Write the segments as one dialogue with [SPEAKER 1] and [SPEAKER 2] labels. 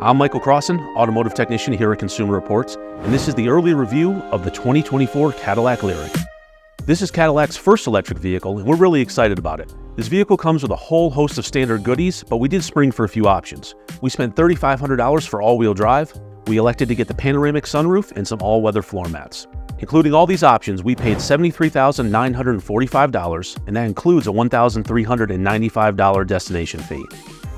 [SPEAKER 1] I'm Michael Crossan, automotive technician here at Consumer Reports, and this is the early review of the 2024 Cadillac Lyriq. This is Cadillac's first electric vehicle, and we're really excited about it. This vehicle comes with a whole host of standard goodies, but we did spring for a few options. We spent $3,500 for all-wheel drive. We elected to get the panoramic sunroof and some all-weather floor mats. Including all these options, we paid $73,945, and that includes a $1,395 destination fee.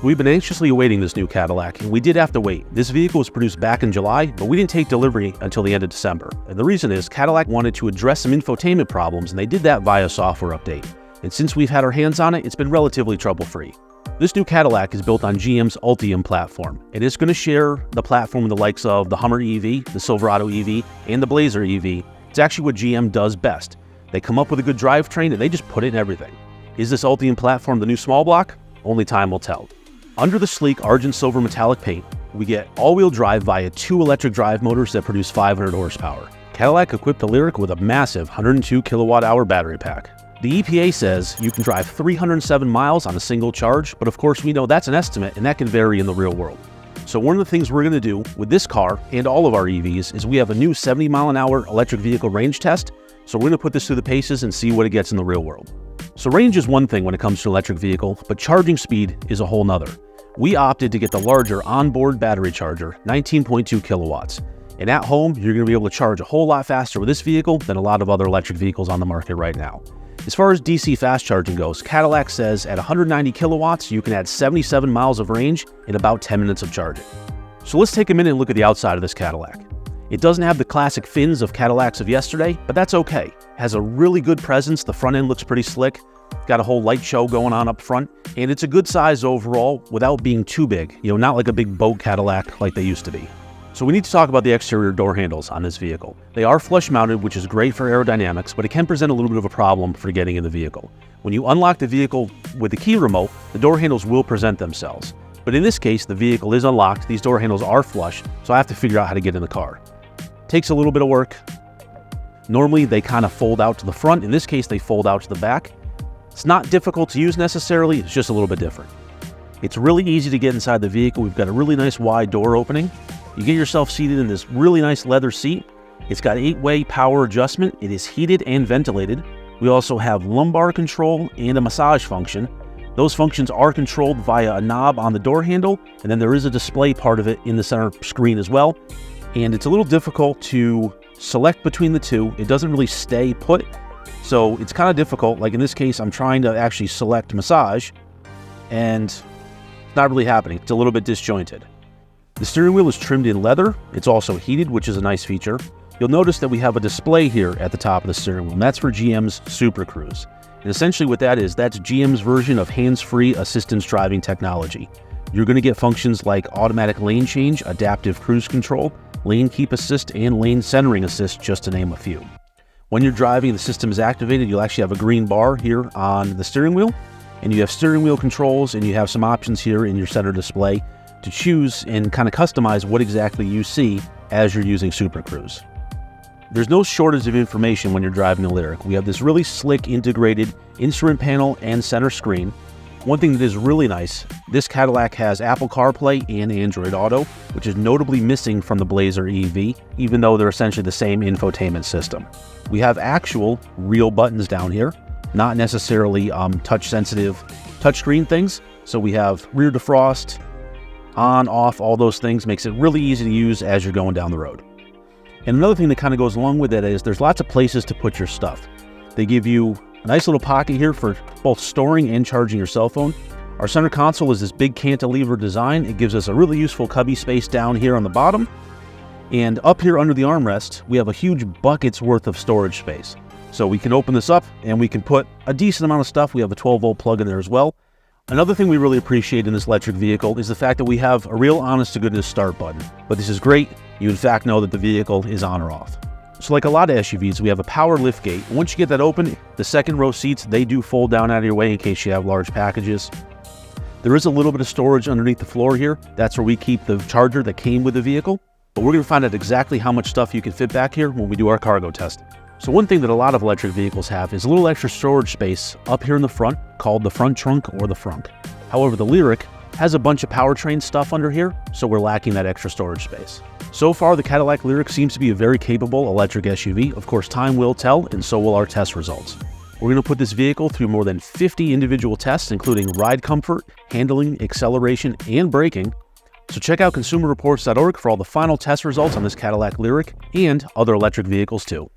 [SPEAKER 1] We've been anxiously awaiting this new Cadillac, and we did have to wait. This vehicle was produced back in July, but we didn't take delivery until the end of December. And the reason is Cadillac wanted to address some infotainment problems, and they did that via software update. And since we've had our hands on it, it's been relatively trouble-free. This new Cadillac is built on GM's Ultium platform, and it's going to share the platform with the likes of the Hummer EV, the Silverado EV, and the Blazer EV. It's actually what GM does best. They come up with a good drivetrain, and they just put it in everything. Is this Ultium platform the new small block? Only time will tell. Under the sleek Argent Silver metallic paint, we get all-wheel drive via two electric drive motors that produce 500 horsepower. Cadillac equipped the Lyriq with a massive 102 kilowatt-hour battery pack. The EPA says you can drive 307 miles on a single charge, but of course we know that's an estimate and that can vary in the real world. So one of the things we're going to do with this car and all of our EVs is we have a new 70-mile-an-hour electric vehicle range test, so we're going to put this through the paces and see what it gets in the real world. So range is one thing when it comes to an electric vehicle, but charging speed is a whole nother. We opted to get the larger onboard battery charger, 19.2 kilowatts. And at home, you're going to be able to charge a whole lot faster with this vehicle than a lot of other electric vehicles on the market right now. As far as DC fast charging goes, Cadillac says at 190 kilowatts, you can add 77 miles of range in about 10 minutes of charging. So let's take a minute and look at the outside of this Cadillac. It doesn't have the classic fins of Cadillacs of yesterday, but that's okay. It has a really good presence. The front end looks pretty slick. Got a whole light show going on up front, and it's a good size overall without being too big, not like a big boat Cadillac like they used to be. So we need to talk about the exterior door handles on this vehicle. They are flush mounted, which is great for aerodynamics, but it can present a little bit of a problem for getting in the vehicle. When you unlock the vehicle with the key remote, the door handles will present themselves. But in this case, the vehicle is unlocked, these door handles are flush, so I have to figure out how to get in the car. Takes a little bit of work. Normally they kind of fold out to the front. In this case, they fold out to the back. It's not difficult to use necessarily, it's just a little bit different. It's really easy to get inside the vehicle. We've got a really nice wide door opening. You get yourself seated in this really nice leather seat. It's got 8-way power adjustment. It is heated and ventilated. We also have lumbar control and a massage function. Those functions are controlled via a knob on the door handle, and then there is a display part of it in the center screen as well. And it's a little difficult to select between the two. It doesn't really stay put. So it's kind of difficult. Like in this case, I'm trying to actually select massage, and it's not really happening. It's a little bit disjointed. The steering wheel is trimmed in leather. It's also heated, which is a nice feature. You'll notice that we have a display here at the top of the steering wheel, and that's for GM's Super Cruise. And essentially what that is, that's GM's version of hands-free assistance driving technology. You're going to get functions like automatic lane change, adaptive cruise control, lane keep assist, and lane centering assist, just to name a few. When you're driving, the system is activated. You'll actually have a green bar here on the steering wheel, and you have steering wheel controls, and you have some options here in your center display to choose and kind of customize what exactly you see as you're using Super Cruise. There's no shortage of information when you're driving the Lyriq. We have this really slick integrated instrument panel and center screen. One thing that is really nice, this Cadillac has Apple CarPlay and Android Auto, which is notably missing from the Blazer EV, even though they're essentially the same infotainment system. We have actual real buttons down here, not necessarily touch-sensitive touchscreen things. So we have rear defrost, on, off, all those things. Makes it really easy to use as you're going down the road. And another thing that kind of goes along with that is there's lots of places to put your stuff. They give you a nice little pocket here for both storing and charging your cell phone. Our center console is this big cantilever design. It gives us a really useful cubby space down here on the bottom. And up here under the armrest, we have a huge bucket's worth of storage space. So we can open this up and we can put a decent amount of stuff. We have a 12-volt plug in there as well. Another thing we really appreciate in this electric vehicle is the fact that we have a real honest-to-goodness start button. But this is great. You in fact know that the vehicle is on or off. So like a lot of SUVs, we have a power lift gate. Once you get that open, the second row seats, they do fold down out of your way in case you have large packages. There is a little bit of storage underneath the floor here. That's where we keep the charger that came with the vehicle. But we're going to find out exactly how much stuff you can fit back here when we do our cargo testing. So one thing that a lot of electric vehicles have is a little extra storage space up here in the front called the front trunk or the frunk. However, the Lyriq Has a bunch of powertrain stuff under here, so we're lacking that extra storage space. So far, the Cadillac Lyriq seems to be a very capable electric SUV. Of course, time will tell, and so will our test results. We're going to put this vehicle through more than 50 individual tests, including ride comfort, handling, acceleration, and braking. So check out consumerreports.org for all the final test results on this Cadillac Lyriq and other electric vehicles too.